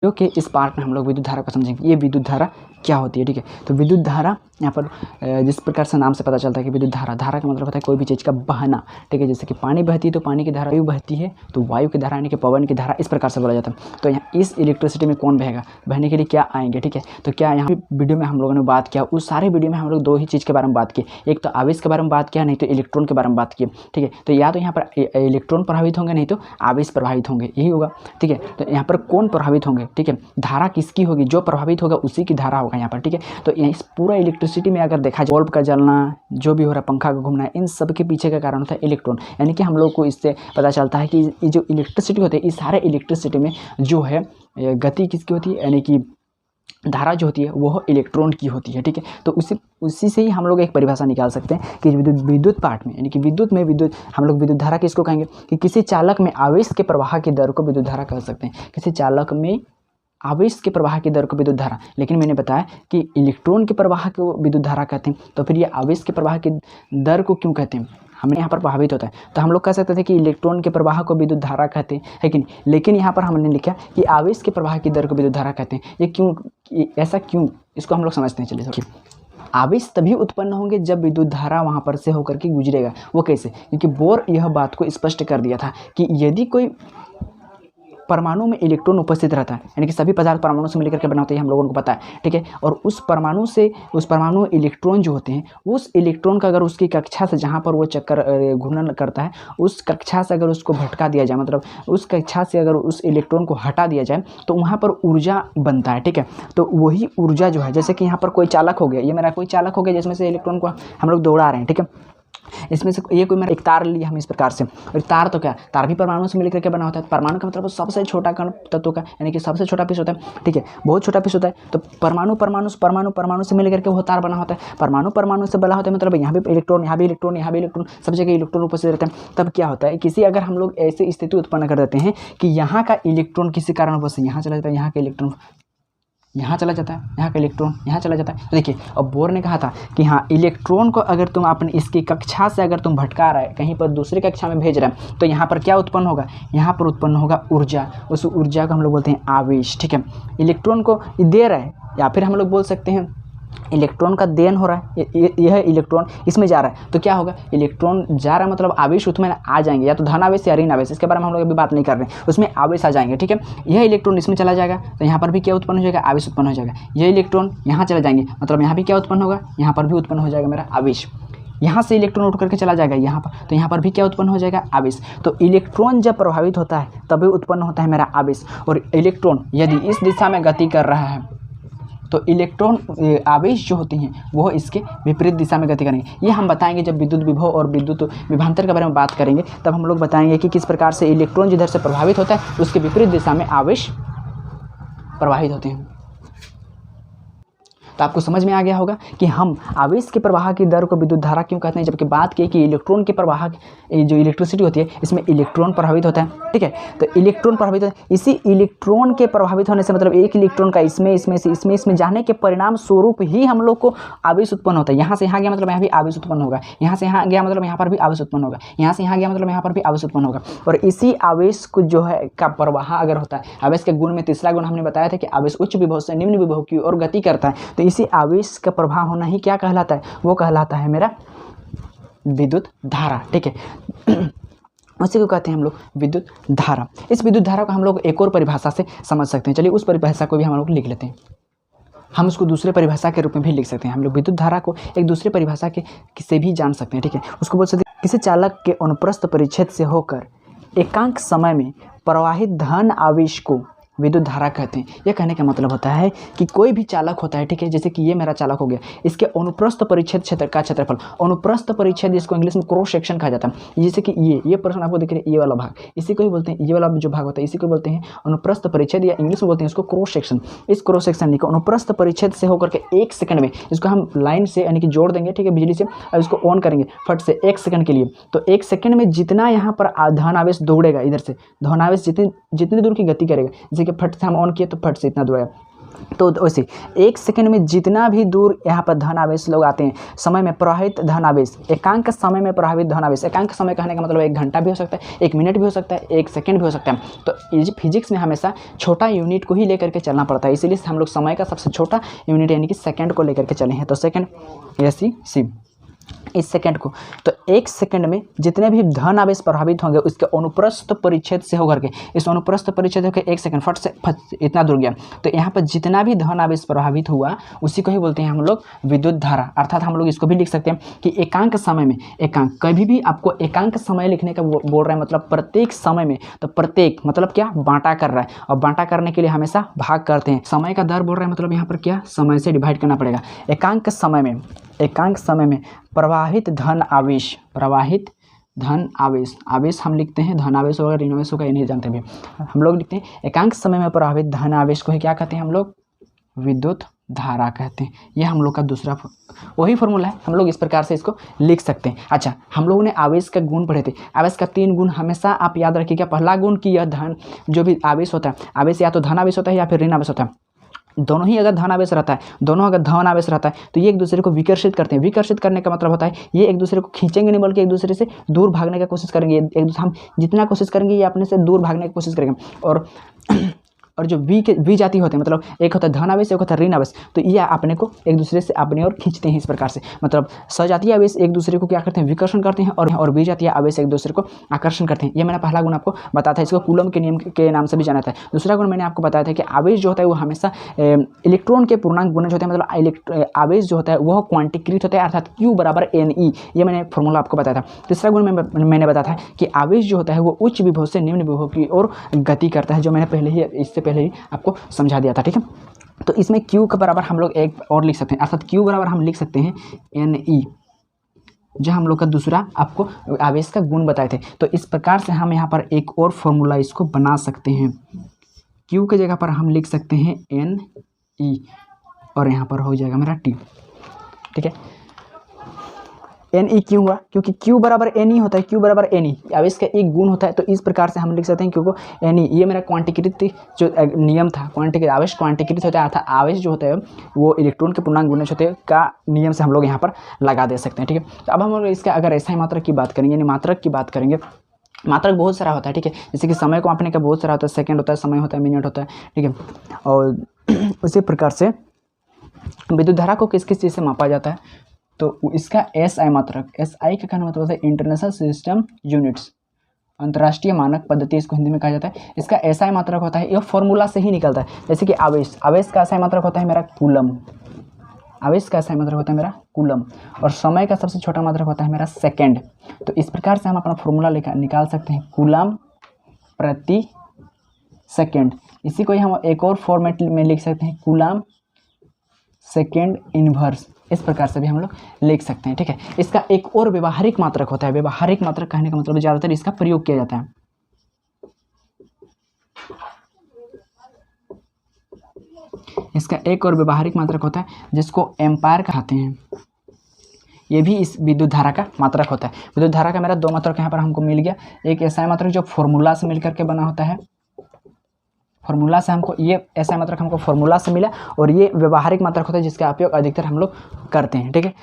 जो कि इस पार्ट में हम लोग विद्युत धारा को समझेंगे। ये विद्युत धारा क्या होती है, ठीक है। तो विद्युत धारा यहाँ पर जिस प्रकार से नाम से पता चलता है कि विद्युत धारा, धारा का मतलब होता है कोई भी चीज़ का बहना, ठीक है। जैसे कि पानी बहती है तो पानी की धारा, वायु बहती है तो वायु की धारा यानी कि पवन की धारा, इस प्रकार से बोला जाता है। तो यहाँ इस इलेक्ट्रिसिटी में कौन बहेगा, बहने के लिए क्या आएंगे, ठीक है। तो क्या यहाँ वीडियो में हम लोगों ने बात किया, उस सारे वीडियो में हम लोग दो ही चीज़ के बारे में बात की, एक तो आवेश के बारे में बात किया, नहीं तो इलेक्ट्रॉन के बारे में बात की, ठीक है। तो या तो यहाँ पर इलेक्ट्रॉन प्रभावित होंगे, नहीं तो आवेश प्रभावित होंगे, यही होगा, ठीक है। तो यहाँ पर कौन प्रभावित होंगे, ठीक है, धारा किसकी होगी, जो प्रभावित होगा उसी की धारा होगा यहाँ पर, ठीक है। तो इस पूरा इलेक्ट्रिसिटी में अगर देखा जाए, बल्ब का जलना, जो भी हो रहा है, पंखा का घूमना, इन सब के पीछे का कारण होता है इलेक्ट्रॉन। यानी कि हम लोग को इससे पता चलता है कि ये जो इलेक्ट्रिसिटी होती है, इस सारे इलेक्ट्रिसिटी में जो है गति किसकी होती है, यानी कि धारा जो होती है वो इलेक्ट्रॉन की होती है, ठीक है। तो उसी से ही हम लोग एक परिभाषा निकाल सकते हैं कि विद्युत पार्ट में, यानी कि विद्युत हम लोग विद्युत धारा किसको कहेंगे कि किसी चालक में आवेश के प्रवाह की दर को विद्युत धारा कह सकते हैं। किसी चालक में आवेश के प्रवाह की दर को विद्युत धारा, लेकिन मैंने बताया कि इलेक्ट्रॉन के प्रवाह को विद्युत धारा कहते हैं। तो फिर ये आवेश के प्रवाह की दर को क्यों कहते हैं, हमें यहाँ पर प्रभावित होता है, तो हम लोग कह सकते थे कि इलेक्ट्रॉन के प्रवाह को विद्युत धारा कहते हैं, है कि नहीं। लेकिन यहाँ पर हमने लिखा कि आवेश के प्रवाह की दर को विद्युत धारा कहते हैं। ये क्यों, ऐसा क्यों, इसको हम लोग समझते हैं। चलिए, आवेश तभी उत्पन्न होंगे जब विद्युत धारा वहाँ पर से होकर के गुजरेगा। वो कैसे, क्योंकि बोर यह बात को स्पष्ट कर दिया था कि यदि कोई परमाणु में इलेक्ट्रॉन उपस्थित रहता है, यानी कि सभी पदार्थ परमाणु से मिलकर के बना होते हैं, हम लोगों को पता है, ठीक है। और उस परमाणु इलेक्ट्रॉन जो होते हैं, उस इलेक्ट्रॉन का अगर उसकी कक्षा से, जहाँ पर वो चक्कर घूर्णन करता है, उस कक्षा से अगर उसको भटका दिया जाए, मतलब उस कक्षा से अगर उस इलेक्ट्रॉन को हटा दिया जाए, तो वहाँ पर ऊर्जा बनता है, ठीक है। तो वही ऊर्जा जो है, जैसे कि यहाँ पर कोई चालक हो गया, ये मेरा कोई चालक हो गया जिसमें से इलेक्ट्रॉन को हम लोग दौड़ा रहे हैं, ठीक है। इसमें से ये कोई मेरा एक तार लिया हम इस प्रकार से, और तार तो क्या, तार भी परमाणु से मिलकर के बना होता है। परमाणु का मतलब सबसे छोटा कण तत्व का, यानी कि सबसे छोटा पीस होता है, ठीक है, बहुत छोटा पीस होता है। तो परमाणु से मिलकर के वो तार बना होता है। परमाणु से बना होता है, मतलब यहाँ भी इलेक्ट्रॉन, यहाँ भी इलेक्ट्रॉन, यहाँ भी इलेक्ट्रॉन, सब जगह इलेक्ट्रॉन उपस्थित रहते हैं। तब क्या होता है, किसी अगर हम लोग ऐसी स्थिति उत्पन्न कर देते हैं कि यहाँ का इलेक्ट्रॉन किसी कारणवश यहाँ चला जाता है, यहाँ का इलेक्ट्रॉन यहाँ चला जाता है, यहाँ का इलेक्ट्रॉन यहाँ चला जाता है। तो देखिए, अब बोर ने कहा था कि हाँ, इलेक्ट्रॉन को अगर तुम अपनी इसकी कक्षा से अगर तुम भटका रहा है, कहीं पर दूसरी कक्षा में भेज रहा है, तो यहाँ पर क्या उत्पन्न होगा, यहाँ पर उत्पन्न होगा ऊर्जा। उस ऊर्जा को हम लोग बोलते हैं आवेश, ठीक है। इलेक्ट्रॉन को दे रहा है, या फिर हम लोग बोल सकते हैं इलेक्ट्रॉन का देन हो रहा है, यह इलेक्ट्रॉन इसमें जा रहा है। तो क्या होगा, इलेक्ट्रॉन जा रहा है मतलब आवेश उसमें आ जाएंगे, या तो धन आवेश या ऋण आवेश, इसके बारे में हम लोग अभी बात नहीं कर रहे हैं, उसमें आवेश आ जाएंगे, ठीक है। यह इलेक्ट्रॉन इसमें चला जाएगा, तो यहाँ पर भी क्या उत्पन्न हो जाएगा, आवेश उत्पन्न हो जाएगा। यह इलेक्ट्रॉन यहाँ चले जाएंगे, मतलब यहाँ भी क्या उत्पन्न होगा, यहाँ पर भी उत्पन्न हो जाएगा मेरा आवेश। यहाँ से इलेक्ट्रॉन उठ करके चला जाएगा यहाँ पर, तो यहाँ पर भी क्या उत्पन्न हो जाएगा, आवेश। तो इलेक्ट्रॉन जब प्रभावित होता है तभी उत्पन्न होता है मेरा आवेश। और इलेक्ट्रॉन यदि इस दिशा में गति कर रहा है, तो इलेक्ट्रॉन आवेश जो होती हैं वो इसके विपरीत दिशा में गति करेंगे। ये हम बताएंगे जब विद्युत विभव और विद्युत विभवांतर के बारे में बात करेंगे, तब हम लोग बताएंगे कि किस प्रकार से इलेक्ट्रॉन जिधर से प्रभावित होता है उसके विपरीत दिशा में आवेश प्रवाहित होते हैं। तो आपको समझ में आ गया होगा कि हम आवेश के प्रवाह की दर को विद्युत धारा क्यों कहते हैं, जबकि बात की कि इलेक्ट्रॉन के प्रवाह जो इलेक्ट्रिसिटी होती है इसमें इलेक्ट्रॉन प्रभावित होता है, ठीक है। तो इलेक्ट्रॉन प्रभावित होता है, इसी इलेक्ट्रॉन के प्रभावित होने से मतलब एक इलेक्ट्रॉन का इसमें जाने के परिणाम स्वरूप ही हम लोग को आवेश उत्पन्न होता है। यहाँ से यहाँ गया मतलब यहाँ भी आवेश उत्पन्न होगा, यहाँ से यहाँ गया मतलब यहाँ पर भी आवेश उत्पन्न होगा, यहाँ से यहाँ गया मतलब यहाँ पर भी आवेश उत्पन्न होगा। और इसी आवेश को जो है का प्रवाह अगर होता है, आवेश के गुण में तीसरा गुण हमने बताया था कि आवेश उच्च विभव से निम्न विभव की ओर गति करता है। तो इसी आवेश का प्रभाव होना ही क्या कहलाता है, वो कहलाता है मेरा विद्युत धारा, ठीक है। उसी को कहते हैं हम लोग विद्युत धारा। इस विद्युत धारा को हम लोग एक और परिभाषा से समझ सकते हैं। चलिए उस परिभाषा को भी हम लोग लिख लेते हैं। हम उसको दूसरे परिभाषा के रूप में भी लिख सकते हैं। हम लोग विद्युत धारा को एक दूसरे परिभाषा के से भी जान सकते हैं, ठीक है। उसको बोल सकते हैं किसी चालक के अनुप्रस्थ परिच्छेद से होकर एकांक समय में प्रवाहित धन आवेश को विद्युत धारा कहते हैं। यह कहने का मतलब होता है कि कोई भी चालक होता है, ठीक है, जैसे कि ये मेरा चालक हो गया, इसके अनुप्रस्थ परिच्छेद क्षेत्र का क्षेत्रफल, अनुप्रस्थ परिच्छेद जिसको इंग्लिश में क्रॉस सेक्शन कहा जाता है। जैसे कि ये पर्सन आपको दिख रहा है, ये वाला भाग, इसी को ही बोलते हैं, ये वाला जो भाग होता है इसी को बोलते हैं अनुप्रस्थ परिच्छेद, या इंग्लिश में बोलते हैं इसको क्रॉस सेक्शन। इस क्रॉस सेक्शन को अनुप्रस्थ परिच्छेद से होकर के 1 सेकंड में इसको हम लाइन से यानी कि जोड़ देंगे, ठीक है, बिजली से, और इसको ऑन करेंगे फट से 1 सेकंड के लिए। तो 1 सेकंड में जितना यहाँ पर धन आवेश दौड़ेगा, इधर से धन आवेश जितनी दूर की गति करेगा, जैसे कि फट से हम ऑन किए तो फट से इतना दौड़ेगा, तो वैसे 1 सेकंड में जितना भी दूर यहाँ पर धन आवेश लोग आते हैं, समय में प्रवाहित धन आवेश, एकांक समय में प्रभावित धन आवेश। एकांक समय कहने का मतलब 1 घंटा भी हो सकता है, 1 मिनट भी हो सकता है, 1 सेकंड भी हो सकता है। तो फिजिक्स में हमेशा छोटा यूनिट को ही लेकर के चलना पड़ता है, इसीलिए हम लोग समय का सबसे छोटा यूनिट यानी कि सेकंड को लेकर के चले हैं। तो सेकंड सी इस सेकंड को, तो 1 सेकंड में जितने भी धन आवेश प्रभावित होंगे उसके अनुप्रस्थ परिच्छेद से होकर के, इस अनुप्रस्थ परिच्छेद होकर 1 सेकंड फट से इतना दूर गया, तो यहाँ पर जितना भी धन आवेश प्रभावित हुआ उसी को ही बोलते हैं हम लोग विद्युत धारा। अर्थात हम लोग इसको भी लिख सकते हैं कि एकांक समय में, एकांक कभी भी आपको एकांक समय लिखने का बोल रहा है, मतलब प्रत्येक समय में, तो प्रत्येक मतलब क्या, बांटा कर रहा है, और बांटा करने के लिए हमेशा भाग करते हैं। समय का दर बोल रहा है मतलब यहाँ पर क्या, समय से डिवाइड करना पड़ेगा। एकांक समय में प्रवाहित धन आवेश, प्रवाहित धन आवेश, आवेश हम लिखते हैं, धन आवेश होगा ऋण आवेश होगा ये नहीं जानते भी, हम लोग लिखते हैं एकांक समय में प्रवाहित धन आवेश को ही क्या कहते हैं हम लोग, विद्युत धारा कहते हैं। ये हम लोग का दूसरा वही फॉर्मूला है, हम लोग इस प्रकार से इसको लिख सकते हैं। अच्छा, हम लोगों ने आवेश का गुण पढ़े थे, आवेश का 3 गुण हमेशा आप याद रखिएगा। पहला गुण कि यह धन जो भी आवेश होता है, आवेश या तो धन आवेश होता है या फिर ऋण आवेश होता है। दोनों ही अगर धन आवेश रहता है, दोनों अगर धन आवेश रहता है तो ये एक दूसरे को विकर्षित करते हैं। विकर्षित करने का मतलब होता है ये एक दूसरे को खींचेंगे नहीं बल्कि एक दूसरे से दूर भागने का कोशिश करेंगे। एक दूसरे हम जितना कोशिश करेंगे ये अपने से दूर भागने की कोशिश करेंगे। और जो वी जाति होते हैं, मतलब एक होता है धन आवेश, एक होता है ऋण आवेश, तो ये अपने को एक दूसरे से अपने और खींचते हैं इस प्रकार से। मतलब सजातीय आवेश एक दूसरे को क्या करते हैं, विकर्षण करते हैं, और विजातीय आवेश एक दूसरे को आकर्षण करते हैं। ये मैंने पहला गुण आपको बताया था, इसको कूलम के नियम के नाम से भी जाना था। दूसरा गुण मैंने आपको बताया था कि आवेश जो होता है वो हमेशा इलेक्ट्रॉन के पूर्णांक गुणज होते हैं, मतलब आवेश जो होता है वह क्वांटीकृत होता है, अर्थात Q = Ne। ये मैंने फॉर्मूला आपको बताया था। तीसरा गुण मैंने बताया था कि आवेश जो होता है वो उच्च विभव से निम्न विभव की ओर गति करता है, जो मैंने इससे पहले ही आपको समझा दिया था, ठीक है। तो इसमें Q के बराबर हम लोग एक और लिख सकते हैं, अर्थात Q बराबर हम लिख सकते हैं Ne, जो हम लोग का दूसरा आपको आवेश का गुण बताए थे। तो इस प्रकार से हम यहाँ पर एक और फॉर्मूला इसको बना सकते हैं। Q के जगह पर हम लिख सकते हैं Ne, और यहाँ पर हो जाएगा मेरा T, ठीक है। Ne क्यों हुआ, क्योंकि Q = Ne होता है, Q = Ne आवेश का एक गुण होता है। तो इस प्रकार से हम लिख सकते हैं क्योंकि Ne ये मेरा क्वांटीकृत जो नियम था, क्वांटीकृत आवेश क्वांटीकृत होता है, अर्थात आवेश जो होता है वो इलेक्ट्रॉन के पूर्णांक गुणज होते हैं का नियम से हम लोग यहाँ पर लगा दे सकते हैं, ठीक है। तो अब हम लोग इसका अगर ऐसा ही मात्रक की बात करेंगे, यानी मात्रक की बात करेंगे, मात्रक बहुत सारा होता है, ठीक है। जैसे कि समय को मापने का बहुत सारा होता है, सेकंड होता है, समय होता है, मिनट होता है, ठीक है। और उसी प्रकार से विद्युत धारा को किस किस चीज़ से मापा जाता है, तो इसका SI मात्रक, SI का कहना मतलब होता है इंटरनेशनल सिस्टम यूनिट्स, अंतर्राष्ट्रीय मानक पद्धति इसको हिंदी में कहा जाता है। इसका SI मात्रक होता है, यह फॉर्मूला से ही निकलता है। जैसे कि आवेश का SI मात्रक होता है मेरा कूलम, आवेश का SI मात्रक होता है मेरा कूलम, और समय का सबसे छोटा मात्रक होता है मेरा सेकेंड। तो इस प्रकार से हम अपना फॉर्मूला निकाल सकते हैं, कूलम प्रति सेकेंड। इसी को ही हम एक और फॉर्मेट में लिख सकते हैं, कूलम सेकेंड इनवर्स। इस प्रकार से भी हम लोग लिख सकते हैं, ठीक है। इसका एक और व्यवहारिक मात्रक होता है, व्यवहारिक मात्रक कहने का मतलब ज़्यादातर इसका प्रयोग किया जाता है। इसका एक और व्यवहारिक मात्रक होता है जिसको एम्पायर कहते हैं। ये भी इस विद्युत धारा का मात्रक होता है। विद्युत धारा का मेरा 2 मात्रक यहाँ पर हमको मिल गया। एक SI मात्रक जो फॉर्मूला से मिलकर के बना होता है, फॉर्मूला से हमको ये SI मात्रक हमको फॉर्मूला से मिला, और ये व्यवहारिक मात्रक होता है जिसका उपयोग अधिकतर हम लोग करते हैं, ठीक है।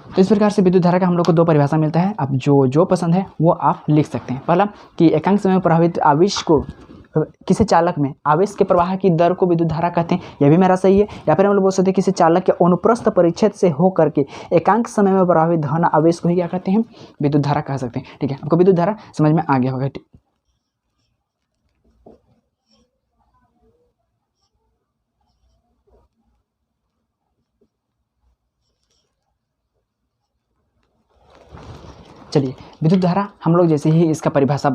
तो इस प्रकार से विद्युत धारा का हम लोग को 2 परिभाषा मिलता है। अब जो पसंद है वो आप लिख सकते हैं। पहला कि एकांक समय में प्रभावित आवेश को किसी चालक में आवेश के प्रवाह की दर को विद्युत धारा कहते हैं, यह भी मेरा सही है। या फिर हम लोग बोल सकते हैं किसी चालक के अनुप्रस्थ परिच्छेद से हो करके एकांक समय में प्रभावित धन आवेश को ही क्या कहते हैं, विद्युत धारा कह सकते हैं, ठीक है। आपको विद्युत धारा समझ में आ गया होगा। चलिए, विद्युत धारा हम लोग जैसे ही इसका परिभाषा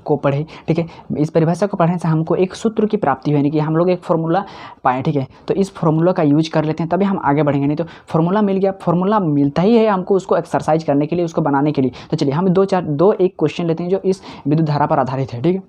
को पढ़े, ठीक है। इस परिभाषा को पढ़ने से हमको एक सूत्र की प्राप्ति हुई, यानी कि हम लोग एक फॉर्मूला पाए, ठीक है। तो इस फॉर्मूला का यूज कर लेते हैं, तभी हम आगे बढ़ेंगे। नहीं तो फॉर्मूला मिल गया, फॉर्मूला मिलता ही है हमको उसको एक्सरसाइज करने के लिए, उसको बनाने के लिए। तो चलिए हम 2-1 क्वेश्चन लेते हैं जो इस विद्युत धारा पर आधारित है, ठीक है।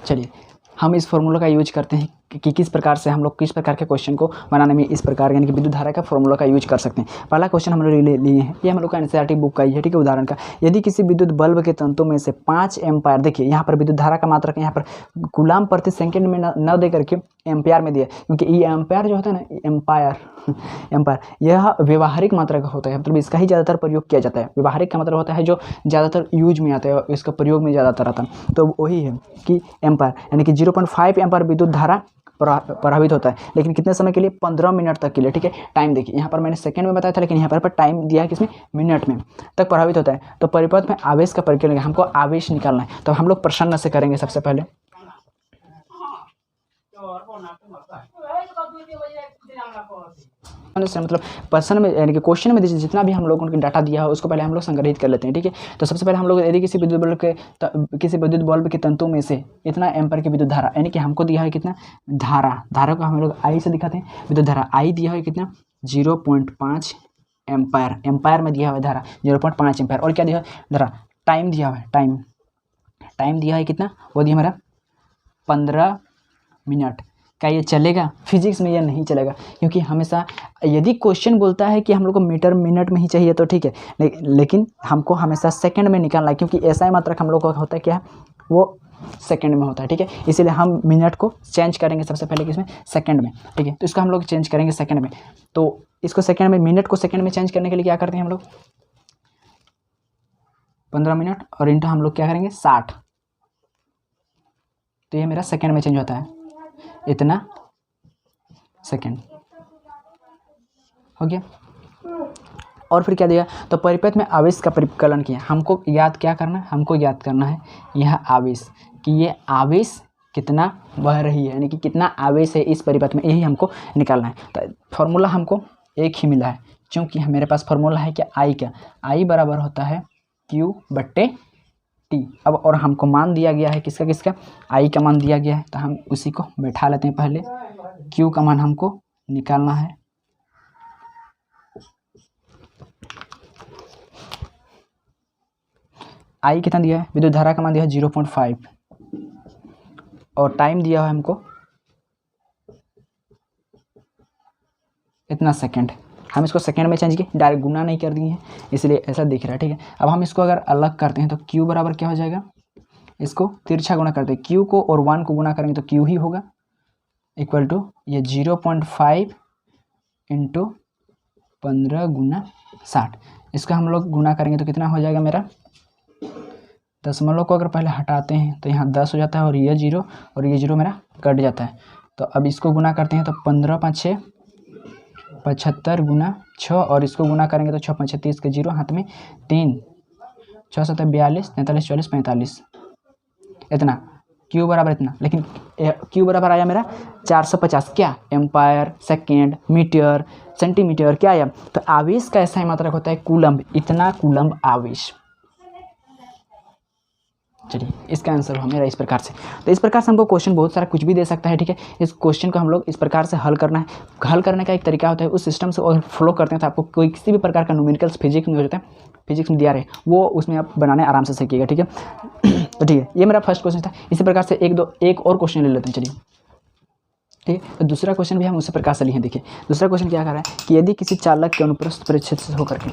चलिए हम इस फॉर्मूला का यूज करते हैं कि किस प्रकार से हम लोग किस प्रकार के क्वेश्चन को बनाने में इस प्रकार यानी कि विद्युत धारा का फॉर्मूला का यूज कर सकते हैं। पहला क्वेश्चन हम लोग लिए हैं, ये हम लोग का एनसीईआरटी बुक का ही है, ठीक है। उदाहरण का, यदि किसी विद्युत बल्ब के तंतु में से 5 एम्पायर, देखिए यहाँ पर विद्युत धारा का मात्रक यहाँ पर कूलाम प्रति सेकंड में न दे करके एम्पायर में दिया, क्योंकि ये एम्पायर जो होता है ना, एम्पायर यह व्यवहारिक मात्रा का होता है, मतलब इसका ही ज़्यादातर प्रयोग किया जाता है। व्यवहारिक का मतलब होता है जो ज़्यादातर यूज में आता है, इसका प्रयोग में ज़्यादातर आता है, तो वही है कि एम्पायर, यानी कि 0.5 एम्पायर विद्युत धारा प्रभावित होता है, लेकिन कितने समय के लिए? 15 मिनट तक के लिए, ठीक है। टाइम देखिए, यहाँ पर मैंने सेकंड में बताया था, लेकिन यहाँ पर टाइम दिया है किसमें? मिनट में तक प्रभावित होता है। तो परिपथ में आवेश का परिकलन, हमको आवेश निकालना है, तो हम लोग प्रश्न से करेंगे सबसे पहले। मतलब प्रश्न में यानी कि क्वेश्चन में जितना भी हम लोग उनके डाटा दिया है उसको पहले हम लोग संग्रहित कर लेते हैं, ठीक है। तो सबसे पहले हम लोग यदि किसी विद्युत बल्ब के तंतु में से इतना एम्पायर की विद्युत धारा, यानी कि हमको दिया है कितना? धारा को हम लोग आई से दिखाते हैं। विद्युत धारा आई दिया है कितना? 0.5 एम्पायर में दिया हुआ है धारा 0.5 एम्पायर। और क्या दिया है? धारा। टाइम दिया हुआ है, टाइम दिया है कितना? वो दिया हमारा 15 मिनट। क्या ये चलेगा? फिजिक्स में ये नहीं चलेगा, क्योंकि हमेशा यदि क्वेश्चन बोलता है कि हम लोग को मीटर मिनट में ही चाहिए तो ठीक है, लेकिन हमको हमेशा सेकंड में निकालना है, क्योंकि ऐसा मात्रक हम लोग को होता है क्या है? वो सेकंड में होता है, ठीक है। इसीलिए हम मिनट को चेंज करेंगे सबसे पहले किसमें? सेकंड में, ठीक है। तो इसको हम लोग चेंज करेंगे सेकंड में। तो इसको सेकंड में, मिनट को सेकंड में चेंज करने के लिए क्या करते हैं हम लोग? 15 मिनट और इंटू हम लोग क्या करेंगे? 60। तो ये मेरा सेकंड में चेंज होता है, इतना सेकंड हो गया। और फिर क्या दिया? तो परिपथ में आवेश का परिकलन किया। हमको याद क्या करना है? हमको याद करना है यह आवेश, कि ये आवेश कितना बह रही है, यानी कि कितना आवेश है इस परिपथ में, यही हमको निकालना है। तो फॉर्मूला हमको एक ही मिला है, क्योंकि मेरे पास फॉर्मूला है क्या? आई का, आई बराबर होता है Q/T। अब और हमको मान दिया गया है किसका? आई का मान दिया गया है, तो हम उसी को बैठा लेते हैं। पहले Q का मान हमको निकालना है, आई कितना दिया है? विद्युत धारा का मान दिया है 0.5 और टाइम दिया है हमको इतना सेकंड। हम इसको सेकंड में चेंज किए, डायरेक्ट गुना नहीं कर दिए हैं, इसलिए ऐसा दिख रहा है, ठीक है। अब हम इसको अगर अलग करते हैं तो Q बराबर क्या हो जाएगा? इसको तिरछा गुना करते हैं, Q को और 1 को गुना करेंगे तो Q ही होगा, इक्वल टू ये 0.5 इंटू 15 गुना 60। इसका हम लोग गुना करेंगे तो कितना हो जाएगा मेरा? दशमलव को अगर पहले हटाते हैं तो यहाँ 10 हो जाता है, और ये 0 और ये 0 मेरा कट जाता है। तो अब इसको गुना करते हैं तो 15 5 6 75 गुना 6, और इसको गुना करेंगे तो 6 5 30 के 0 हाथ में 3, 6 7 42 43 44 45, इतना Q बराबर इतना। लेकिन Q बराबर आया मेरा 450 क्या? एम्पायर, सेकेंड, मीटर, सेंटीमीटर, क्या आया? तो आवेश का ऐसा ही मात्रक होता है कूलम्ब, इतना कूलम्ब आवेश। चलिए, इसका आंसर हो मेरा इस प्रकार से। तो इस प्रकार से हमको क्वेश्चन बहुत सारा कुछ भी दे सकता है, ठीक है। इस क्वेश्चन को हम लोग इस प्रकार से हल करना है। हल करने का एक तरीका होता है, उस सिस्टम से अगर फॉलो करते हैं तो आपको कोई किसी भी प्रकार का न्यूमेरिकल्स फिजिक्स में हो जाता है, फिजिक्स में दिया रहे वो उसमें आप बनाने आराम से सीखिएगा, ठीक है। तो ठीक है, ये मेरा फर्स्ट क्वेश्चन था। इसी प्रकार से एक और क्वेश्चन ले लेते हैं, चलिए, ठीक है। तो दूसरा क्वेश्चन भी हम उसी प्रकार से लिए हैं। देखिए दूसरा क्वेश्चन क्या कर रहा है कि यदि किसी चालक के अनुप्रस्थ परिच्छेद से होकर के,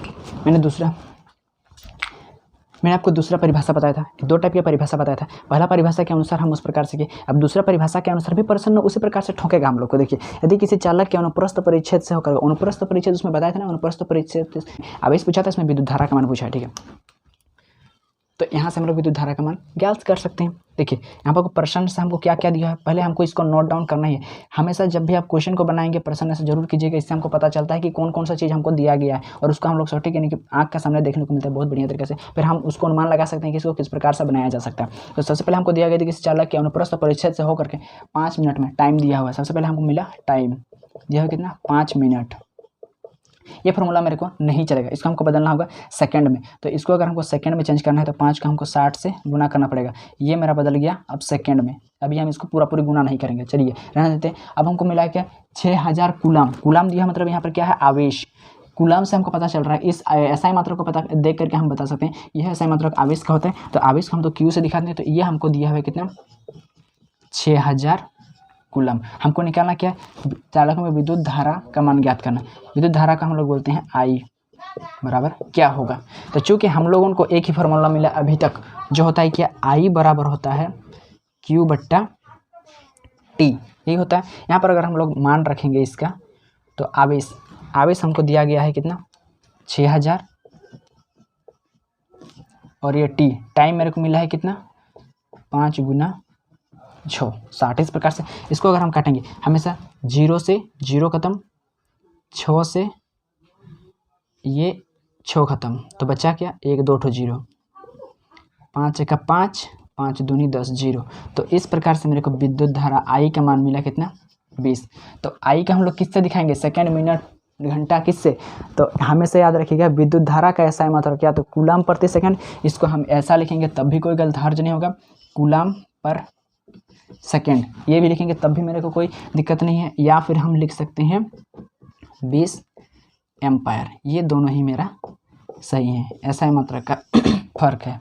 मैंने आपको दूसरा परिभाषा बताया था, 2 टाइप की परिभाषा बताया था। पहला परिभाषा के अनुसार हम उस प्रकार से किए, अब दूसरा परिभाषा के अनुसार भी प्रश्न उसी प्रकार से ठोकेगा हम लोग को। देखिए, यदि किसी चालक के अनुप्रस्थ परिच्छेद से होकर, अनुप्रस्थ परिच्छेद उसमें बताया था ना, अनुप्रस्थ परिच्छेद आवेश पूछा था, इसमें विद्युत धारा का मान पूछा है, ठीक है। तो यहाँ से हम लोग विद्युत धारा का मान ज्ञात कर सकते हैं। देखिए यहाँ पर प्रश्न से हमको क्या क्या दिया है, पहले हमको इसको नोट डाउन करना ही है। हमेशा जब भी आप क्वेश्चन को बनाएंगे प्रश्न से जरूर कीजिएगा, इससे हमको पता चलता है कि कौन कौन सा चीज़ हमको दिया गया है, और उसको हम लोग सटीक यानी कि आँख का सामने देखने को मिलता है बहुत बढ़िया तरीके से। फिर हम उसको अनुमान लगा सकते हैं कि इसको किस प्रकार से बनाया जा सकता है। तो सबसे पहले हमको दिया गया था कि इस चालक के अनुप्रस्थ परिच्छेद से होकर के 5 मिनट में टाइम दिया हुआ है। सबसे पहले हमको मिला टाइम दिया हुआ कितना? 5 मिनट। ये फॉर्मूला मेरे को नहीं चलेगा, इसको हमको बदलना होगा सेकंड में। तो इसको अगर हमको सेकंड में चेंज करना है तो 5 को हमको 60 से गुना करना पड़ेगा। ये मेरा बदल गया अब सेकंड में। अभी हम इसको पूरी गुना नहीं करेंगे, चलिए रहने देते हैं। अब हमको मिला क्या? 6000 कूलाम। कूलाम दिया मतलब यहाँ पर क्या है? आवेश। कूलाम से हमको पता चल रहा है, इस एसआई मात्रा को पता देख करके हम बता सकते हैं यह एसआई मात्रा आवेश का होता है। तो आवेश को हम तो क्यू से दिखाते हैं, तो ये हमको दिया हुआ है कितना? 6000 कूलम। हमको निकालना क्या है, चालक में विद्युत धारा का मान ज्ञात करना। विद्युत धारा का हम लोग बोलते हैं आई बराबर क्या होगा। तो चूंकि हम लोगों को एक ही फार्मूला मिला अभी तक, जो होता है क्या, आई बराबर होता है Q बट्टा टी, यही होता है। यहाँ पर अगर हम लोग मान रखेंगे इसका, तो आवेश हमको दिया गया है कितना, 6000, और ये टी टाइम मेरे को मिला है कितना, 5 गुना 6, 60। इस प्रकार से इसको अगर हम काटेंगे, हमेशा 0 से 0 खत्म, 6 से ये 6 खत्म, तो बचा क्या, 1 2 ठो 0, 5 का 5, 5 दूनी 10, 0। तो इस प्रकार से मेरे को विद्युत धारा आई का मान मिला कितना, 20। तो आई का हम लोग किससे दिखाएंगे, सेकंड, मिनट, घंटा, किससे, तो हमेशा याद रखिएगा विद्युत धारा का ऐसा मतलब क्या, तो कूलम प्रति सेकंड। इसको हम ऐसा लिखेंगे तब भी कोई गलत हर्ज नहीं होगा, कूलम पर सेकंड। ये भी लिखेंगे तब भी मेरे को कोई दिक्कत नहीं है, या फिर हम लिख सकते हैं 20 एम्पायर। ये दोनों ही मेरा सही है, ऐसा ही मात्रा का फर्क है।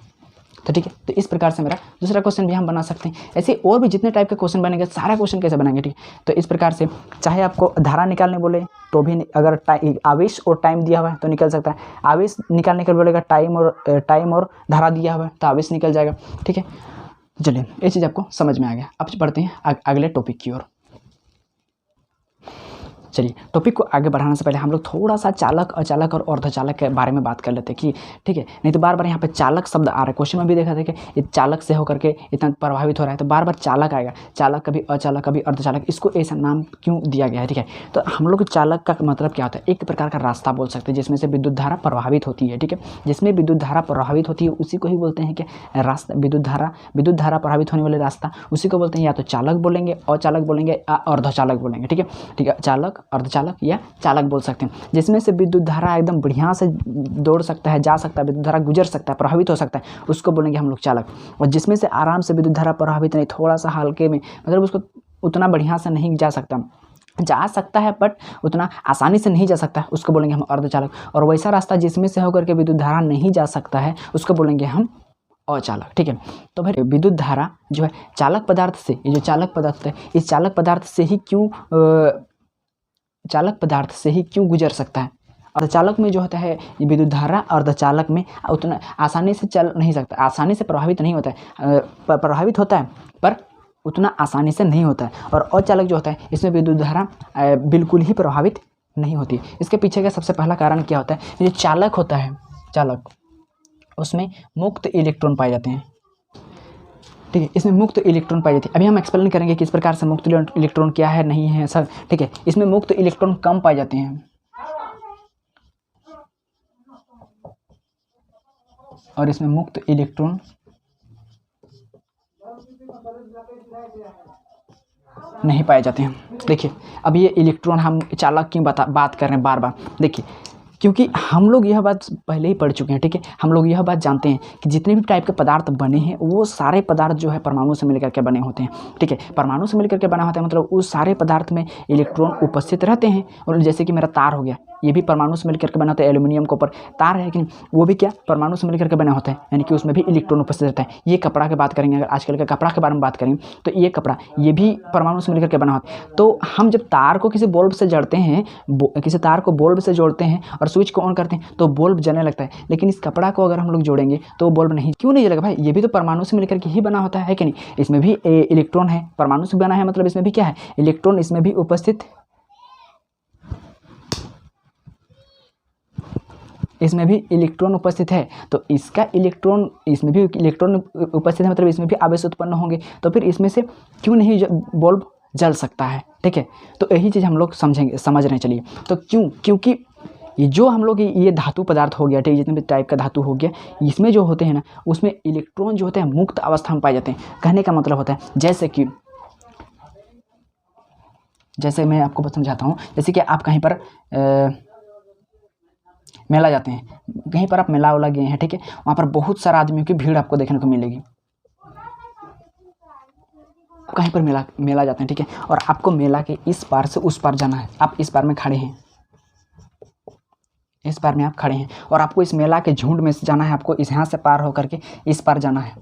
तो ठीक है, तो इस प्रकार से मेरा दूसरा क्वेश्चन भी हम बना सकते हैं। ऐसे और भी जितने टाइप के क्वेश्चन बनेंगे, सारा क्वेश्चन कैसे बनाएंगे, ठीक है। तो इस प्रकार से चाहे आपको धारा निकालने बोले तो भी, अगर आवेश और टाइम दिया हुआ है तो निकल सकता है। आवेश निकालने के बोलेगा, टाइम और धारा दिया हुआ है तो आवेश निकल जाएगा, ठीक है। चलिए, ये चीज़ आपको समझ में आ गया। अब बढ़ते हैं अगले टॉपिक की ओर। चलिए, टॉपिक को आगे बढ़ाने से पहले हम लोग थोड़ा सा चालक, अचालक और अर्धचालक के बारे में बात कर लेते हैं कि ठीक है, नहीं तो बार बार यहाँ पे चालक शब्द आ रहा है। क्वेश्चन में भी देखा था कि ये चालक से होकर के इतना प्रभावित हो रहा है, तो बार बार चालक आएगा, चालक कभी अचालक कभी अर्धचालक, इसको ऐसा नाम क्यों दिया गया है, ठीक है। तो हम लोग चालक का मतलब क्या होता है, एक प्रकार का रास्ता बोल सकते हैं जिसमें से विद्युत धारा प्रभावित होती है, ठीक है। जिसमें विद्युत धारा प्रभावित होती है उसी को ही बोलते हैं कि रास्ता, विद्युत धारा प्रभावित होने वाले रास्ता, उसी को बोलते हैं या तो चालक बोलेंगे, अचालक बोलेंगे या अर्धचालक बोलेंगे, ठीक है। ठीक है, चालक, अर्धचालक या चालक बोल सकते हैं। जिसमें से विद्युत धारा एकदम बढ़िया से दौड़ सकता है, जा सकता है, विद्युत धारा गुजर सकता है, प्रभावित हो सकता है, उसको बोलेंगे हम लोग चालक। और जिसमें से आराम से विद्युत धारा प्रभावित नहीं, थोड़ा सा हल्के में, मतलब उसको उतना बढ़िया से नहीं जा सकता है बट उतना आसानी से नहीं जा सकता है, उसको बोलेंगे हम अर्धचालक। और वैसा रास्ता जिसमें से होकर के विद्युत धारा नहीं जा सकता है, उसको बोलेंगे हम अचालक, ठीक है। तो भाई विद्युत धारा जो है चालक पदार्थ से, ये जो चालक पदार्थ है, इस चालक पदार्थ से ही क्यों गुजर सकता है। अर्धचालक में जो होता है ये विद्युत धारा, अर्धचालक में उतना आसानी से चल नहीं सकता, आसानी से प्रभावित नहीं होता है, प्रभावित होता है पर उतना आसानी से नहीं होता है। और अचालक जो होता है इसमें विद्युत धारा बिल्कुल ही प्रभावित नहीं होती। इसके पीछे का सबसे पहला कारण क्या होता है, ये जो चालक होता है, चालक, उसमें मुक्त इलेक्ट्रॉन पाए जाते हैं, ठीक है। इसमें मुक्त इलेक्ट्रॉन पाई जाती है। अभी हम एक्सप्लेन करेंगे किस प्रकार से मुक्त इलेक्ट्रॉन क्या है, नहीं है सर, ठीक है। इसमें मुक्त इलेक्ट्रॉन कम पाए जाते हैं और इसमें मुक्त इलेक्ट्रॉन नहीं पाए जाते हैं। देखिए, अब ये इलेक्ट्रॉन हम चालक की बात कर रहे हैं बार बार, देखिए, क्योंकि हम लोग यह बात पहले ही पढ़ चुके हैं, ठीक है। हम लोग यह बात जानते हैं कि जितने भी टाइप के पदार्थ बने हैं वो सारे पदार्थ जो है परमाणु से मिलकर के बने होते हैं, ठीक है। परमाणु से मिलकर के बना होता है, मतलब उस सारे पदार्थ में इलेक्ट्रॉन उपस्थित रहते हैं। और जैसे कि मेरा तार हो गया, ये भी परमाणु से मिलकर के बना होता है, एल्यूमिनियम के ऊपर तार है कि वो भी क्या परमाणु से मिलकर के बना होता है, यानी कि उसमें भी इलेक्ट्रॉन उपस्थित रहता है। ये कपड़ा की बात करेंगे, अगर आजकल के कपड़ा के बारे में बात करेंगे तो ये कपड़ा, ये भी परमाणु से मिलकर के बना होता है। तो हम जब तार को किसी बल्ब से जड़ते हैं, किसी तार को बल्ब से जोड़ते हैं और स्विच को ऑन करते हैं तो बल्ब जलने लगता है, लेकिन इस कपड़ा को अगर हम लोग जोड़ेंगे तो बल्ब नहीं, क्यों नहीं जलेगा भाई, ये भी तो परमाणु से मिलकर के ही बना होता है कि नहीं। इसमें भी इलेक्ट्रॉन है, परमाणु से बना है, मतलब इसमें भी क्या है, इलेक्ट्रॉन इसमें भी उपस्थित, इसमें भी इलेक्ट्रॉन उपस्थित है। तो इसका इलेक्ट्रॉन, इसमें भी इलेक्ट्रॉन उपस्थित है, मतलब इसमें भी आवेश उत्पन्न होंगे, तो फिर इसमें से क्यों नहीं बल्ब जल सकता है, ठीक है। तो यही चीज़ हम लोग समझ रहे हैं। चलिए, तो क्योंकि ये जो हम लोग ये धातु पदार्थ हो गया, ठीक है, जितने भी टाइप का धातु हो गया, इसमें जो होते हैं ना, उसमें इलेक्ट्रॉन जो होते हैं मुक्त अवस्था में पाए जाते हैं। कहने का मतलब होता है जैसे मैं आपको समझाता हूँ, जैसे कि आप कहीं पर मेला जाते हैं, कहीं पर आप मेला वाला गए हैं, ठीक है, वहाँ पर बहुत सारा आदमियों की भीड़ आपको देखने को मिलेगी। कहीं पर मेला जाते हैं, ठीक है, और आपको मेला के इस पार से उस पार जाना है। आप इस पार में खड़े हैं, इस पार में आप खड़े हैं और आपको इस मेला के झुंड में से जाना है, आपको इस यहाँ से पार होकर के इस पार जाना है।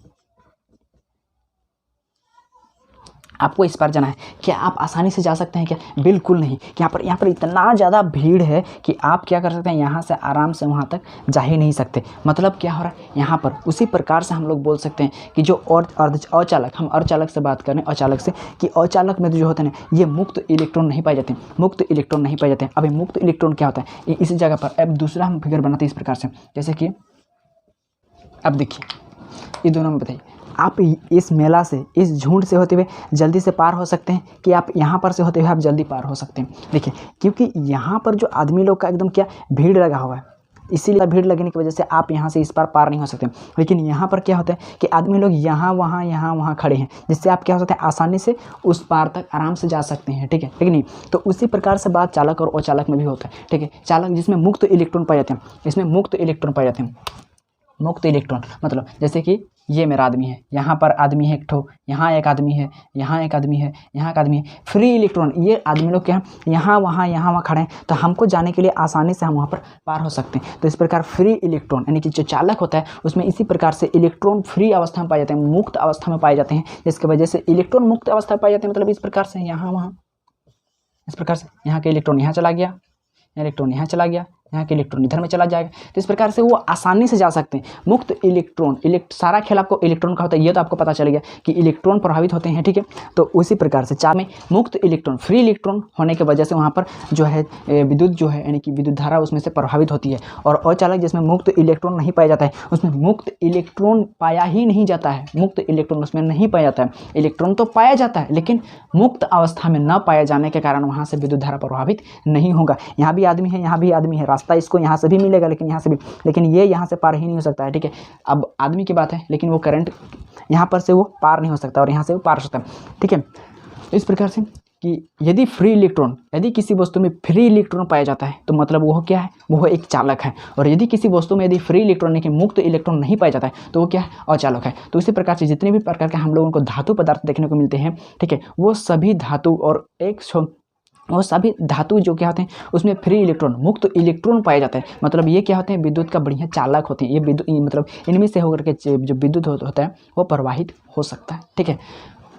आपको इस पार जाना है, क्या आप आसानी से जा सकते हैं क्या? बिल्कुल नहीं। कि यहाँ पर इतना ज़्यादा भीड़ है कि आप क्या कर सकते हैं, यहाँ से आराम से वहाँ तक जा ही नहीं सकते। मतलब क्या हो रहा है यहाँ पर? उसी प्रकार से हम लोग बोल सकते हैं कि जो अचालक, हम अर्धचालक से बात करें, अचालक से, कि अचालक में जो होते हैं ना, ये मुक्त इलेक्ट्रॉन नहीं पाए जाते, मुक्त इलेक्ट्रॉन नहीं पाए जाते। अभी मुक्त इलेक्ट्रॉन क्या होता है, इस जगह पर अब दूसरा हम फिगर बनाते हैं इस प्रकार से, जैसे कि अब देखिए ये दोनों में बताइए, आप इस मेला से, इस झुंड से होते हुए जल्दी से पार हो सकते हैं कि आप यहाँ पर से होते हुए आप जल्दी पार हो सकते हैं? देखिए, क्योंकि यहाँ पर जो आदमी लोग का एकदम क्या भीड़ लगा हुआ है, इसीलिए भीड़ लगने की वजह से आप यहाँ से इस पार नहीं हो सकते। लेकिन यहाँ पर क्या होता है कि आदमी लोग यहाँ वहाँ खड़े हैं, जिससे आप क्या हो सकते हैं, आसानी से उस पार तक आराम से जा सकते हैं। ठीक है नहीं? तो उसी प्रकार से बात चालक और अचालक में भी होता है। ठीक है, चालक जिसमें मुक्त इलेक्ट्रॉन पाए जाते हैं, इसमें मुक्त इलेक्ट्रॉन पाए जाते हैं। मुक्त इलेक्ट्रॉन मतलब जैसे कि ये मेरा आदमी है, यहाँ पर आदमी है एक ठो, यहाँ एक आदमी है, यहाँ एक आदमी है, यहाँ एक आदमी है। फ्री इलेक्ट्रॉन, ये आदमी लोग क्या है, यहाँ वहाँ खड़े हैं, तो हमको जाने के लिए आसानी से हम वहाँ पर पार हो सकते हैं। तो इस प्रकार फ्री इलेक्ट्रॉन यानी कि जो चालक होता है उसमें इसी प्रकार से इलेक्ट्रॉन फ्री अवस्था में पाए जाते हैं, मुक्त अवस्था में पाए जाते हैं, जिसकी वजह से इलेक्ट्रॉन मुक्त अवस्था में पाए जाते हैं। मतलब इस प्रकार से यहाँ वहाँ, इस प्रकार से यहाँ के इलेक्ट्रॉन यहाँ चला गया, इलेक्ट्रॉन यहाँ चला गया, यहाँ के इलेक्ट्रॉन इधर में चला जाएगा। तो इस प्रकार से वो आसानी से जा सकते हैं। मुक्त इलेक्ट्रॉन, सारा खेल आपको इलेक्ट्रॉन का होता है, ये तो आपको पता चल गया कि इलेक्ट्रॉन प्रभावित होते हैं। ठीक है, तो उसी प्रकार से चार में मुक्त इलेक्ट्रॉन, फ्री इलेक्ट्रॉन होने की वजह से वहाँ पर जो है विद्युत जो है यानी कि विद्युत धारा उसमें से प्रभावित होती है। और अचालक जिसमें मुक्त इलेक्ट्रॉन नहीं पाया जाता है, उसमें मुक्त इलेक्ट्रॉन पाया ही नहीं जाता है, मुक्त इलेक्ट्रॉन उसमें नहीं पाया जाता है। इलेक्ट्रॉन तो पाया जाता है लेकिन मुक्त अवस्था में न पाए जाने के कारण वहाँ से विद्युत धारा प्रभावित नहीं होगा। यहाँ भी आदमी है, यहाँ भी आदमी है, रास्ता इसको यहाँ से भी मिलेगा लेकिन यहाँ से भी, लेकिन ये यहाँ से पार ही नहीं हो सकता है। ठीक है, अब आदमी की बात है, लेकिन वो करंट यहाँ पर से वो पार नहीं हो सकता और यहाँ से वो पार हो सकता है। ठीक है, इस प्रकार से कि यदि फ्री इलेक्ट्रॉन, यदि किसी वस्तु में फ्री इलेक्ट्रॉन पाया जाता है तो मतलब वो क्या है, वो एक चालक है। और यदि किसी वस्तु में यदि फ्री इलेक्ट्रॉन यानी कि मुक्त इलेक्ट्रॉन नहीं पाया जाता है तो वो क्या है, अचालक है। तो इसी प्रकार से जितने भी प्रकार के हम लोगों को धातु पदार्थ देखने को मिलते हैं, ठीक है, वो सभी धातु और वो सभी धातु जो क्या होते हैं उसमें फ्री इलेक्ट्रॉन, मुक्त इलेक्ट्रॉन पाए जाते हैं। मतलब ये क्या होते हैं, विद्युत का बढ़िया चालक होते हैं। ये विद्युत मतलब इनमें से होकर के जो विद्युत होता है वो प्रवाहित हो सकता है। ठीक है,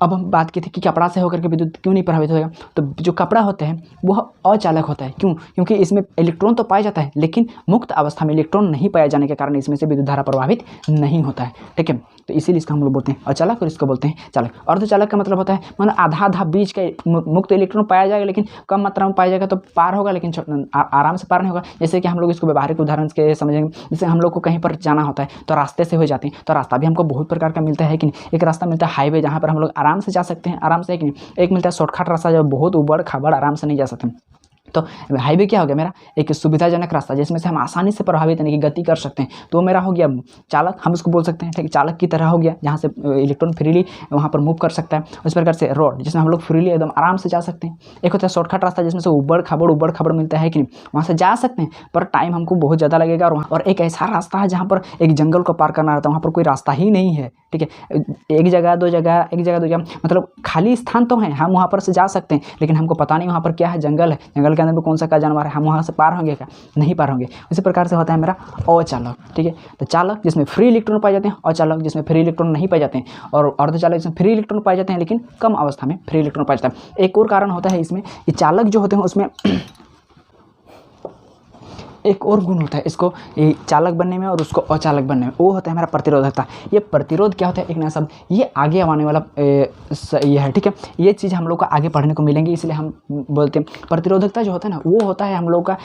अब हम बात की थी कि कपड़ा से होकर के विद्युत क्यों नहीं प्रभावित होगा। तो जो कपड़ा होता है वह अचालक होता है। क्यों? क्योंकि इसमें इलेक्ट्रॉन तो पाया जाता है लेकिन मुक्त अवस्था में इलेक्ट्रॉन नहीं पाया जाने के कारण इसमें से विद्युत धारा प्रभावित नहीं होता है। ठीक है, तो इसीलिए इसका हम लोग बोलते हैं अचालक और इसको बोलते हैं चालक। अर्धचालक का मतलब होता है मानो आधा बीच का मुक्त इलेक्ट्रॉन पाया जाएगा लेकिन कम मात्रा में पाया जाएगा तो पार होगा, लेकिन आराम से पार नहीं होगा। जैसे कि हम लोग इसको व्यवहारिक उदाहरण के समझेंगे, जैसे हम लोग को कहीं पर जाना होता है तो रास्ते से हो जाते हैं, तो रास्ता भी हमको बहुत प्रकार का मिलता है कि नहीं। एक रास्ता मिलता है हाईवे, जहाँ पर हम लोग आराम से जा सकते हैं, आराम से, एक मिलता है शॉर्टकट रास्ता जो बहुत उबड़ खाबड़ आराम से नहीं जा सकते। तो हाईवे क्या हो गया, मेरा एक सुविधाजनक रास्ता जिसमें से हम आसानी से प्रभावित यानी कि गति कर सकते हैं, तो वो मेरा हो गया चालक, हम इसको बोल सकते हैं। ठीक है, चालक की तरह हो गया, जहाँ से इलेक्ट्रॉन फ्रीली वहाँ पर मूव कर सकता है। उस प्रकार से रोड जिसमें हम लोग फ्रीली एकदम आराम से जा सकते हैं। एक होता है शॉर्टकट रास्ता जिसमें से उबड़ खाबड़ मिलता है कि नहीं, वहाँ से जा सकते हैं पर टाइम हमको बहुत ज़्यादा लगेगा। और एक ऐसा रास्ता है जहाँ पर एक जंगल को पार करना रहता है, वहाँ पर कोई रास्ता ही नहीं है। ठीक है, एक जगह दो जगह मतलब खाली स्थान तो है, हम वहाँ पर से जा सकते हैं लेकिन हमको पता नहीं वहाँ पर क्या है, जंगल है, जंगल के अंदर में कौन सा क्या जानवर है, हम वहाँ से पार होंगे क्या, नहीं पार होंगे। इसी प्रकार से होता है मेरा अचालक। ठीक है, तो चालक जिसमें फ्री इलेक्ट्रॉन पाए जाते हैं, अचालक जिसमें फ्री इलेक्ट्रॉन नहीं पाए जाते हैं, और अर्धचालक जिसमें फ्री इलेक्ट्रॉन पाए जाते हैं लेकिन कम अवस्था में फ्री इलेक्ट्रॉन पाया जाता है। एक और कारण होता है इसमें, ये चालक जो होते हैं उसमें एक और गुण होता है इसको ये चालक बनने में और उसको अचालक बनने में, वो होता है हमारा प्रतिरोधकता। ये प्रतिरोध क्या होता है, एक नया शब्द, ये आगे आने वाला ये है। ठीक है, ये चीज़ हम लोग को आगे पढ़ने को मिलेंगी, इसलिए हम बोलते हैं प्रतिरोधकता जो होता है ना, वो होता है हम लोग का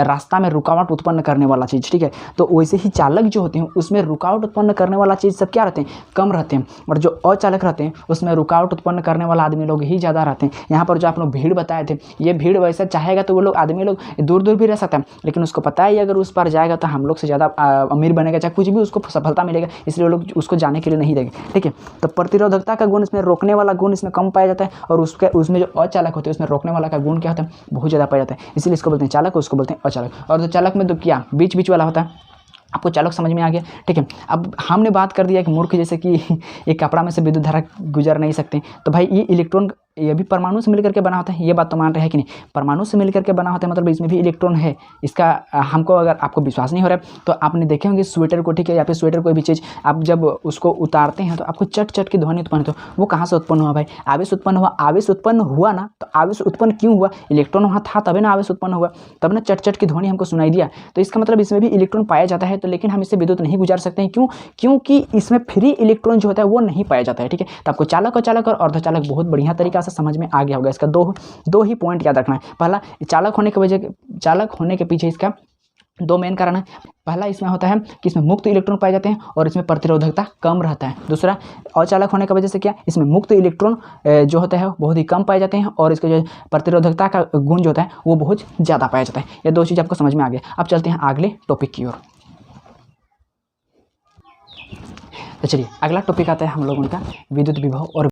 रास्ता में रुकावट उत्पन्न करने वाला चीज़। ठीक है, तो वैसे ही चालक जो होते हैं उसमें रुकावट उत्पन्न करने वाला चीज़ सब क्या रहते हैं, कम रहते हैं, और जो अचालक रहते हैं उसमें रुकावट उत्पन्न करने वाला आदमी लोग ही ज़्यादा रहते हैं। यहाँ पर जो आप लोग भीड़ बताए थे, ये भीड़ वैसा चाहेगा तो वो लोग आदमी लोग दूर दूर भी रह सकता है, लेकिन उसको पता है अगर उस पर जाएगा तो हम लोग से ज़्यादा अमीर बनेगा, चाहे कुछ भी उसको सफलता मिलेगा, इसलिए लोग उसको जाने के लिए नहीं देंगे। ठीक है, तो प्रतिरोधकता का गुण इसमें, रोकने वाला गुण इसमें कम पाया जाता है, और उसमें जो अचालक होते हैं उसमें रोकने वाला का गुण क्या होता है, बहुत ज़्यादा पाया जाता है, इसलिए इसको बोलते हैं चालक, उसको बोलते हैं अचालक। और तो चालक में तो क्या बीच वाला होता है, आपको चालक समझ में आ गया। ठीक है, अब हमने बात कर दिया कि मूर्ख, जैसे कि एक कपड़ा में से विद्युत धारा गुजर नहीं सकते, तो भाई ये इलेक्ट्रॉन ये भी परमाणु से मिलकर के बना होता है, ये बात तो मान रहे हैं कि नहीं, परमाणु से मिलकर के बना होता है, मतलब इसमें भी इलेक्ट्रॉन है। इसका हमको, अगर आपको विश्वास नहीं हो रहा है तो आपने देखे होंगे स्वेटर को, ठीक है, या फिर स्वेटर कोई भी चीज़ आप जब उसको उतारते हैं तो आपको चट चट की ध्वनि उत्पन्न होती है। वो कहाँ से उत्पन्न हुआ भाई? आवेश उत्पन्न हुआ। आवेश उत्पन्न हुआ ना, तो आवेश उत्पन्न क्यों हुआ? इलेक्ट्रॉन वहाँ था तभी ना आवेश उत्पन्न हुआ, तब ना चट चट की ध्वनि हमको सुनाई दिया। तो इसका मतलब इसमें भी इलेक्ट्रॉन पाया जाता है, तो लेकिन हम इससे विद्युत नहीं गुजार सकते हैं। क्यों? क्योंकि इसमें फ्री इलेक्ट्रॉन जो होता है वो नहीं पाया जाता है, ठीक है। तो आपको चालक, अचालक और अर्धचालक बहुत बढ़िया तरीका से समझ में आ गया होगा। इसका दो ही पॉइंट याद रखना है। पहला, चालक होने के पीछे इसका दो मेन कारण है। पहला इसमें होता है कि इसमें मुक्त इलेक्ट्रॉन पाए जाते हैं और इसमें प्रतिरोधकता कम रहता है। दूसरा, अचालक होने की वजह से क्या, इसमें मुक्त इलेक्ट्रॉन जो होता है बहुत ही कम पाए जाते हैं और इसका जो प्रतिरोधकता का गुण जो होता है वो बहुत ज़्यादा पाया जाता है। ये दो चीज़ आपको समझ में आ गया। अब चलते हैं अगले टॉपिक की ओर। तो चलिए अगला टॉपिक आता है हम लोगों का विद्युत विभव और